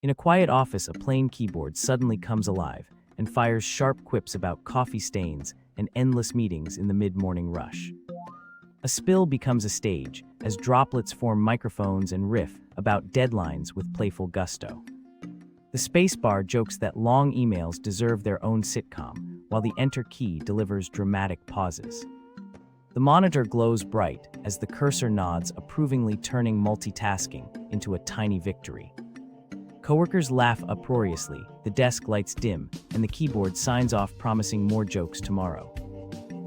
In a quiet office, a plain keyboard suddenly comes alive and fires sharp quips about coffee stains and endless meetings in the mid-morning rush. A spill becomes a stage as droplets form microphones and riff about deadlines with playful gusto. The spacebar jokes that long emails deserve their own sitcom, while the enter key delivers dramatic pauses. The monitor glows bright as the cursor nods approvingly, turning multitasking into a tiny victory. Coworkers laugh uproariously, the desk lights dim, and the keyboard signs off promising more jokes tomorrow.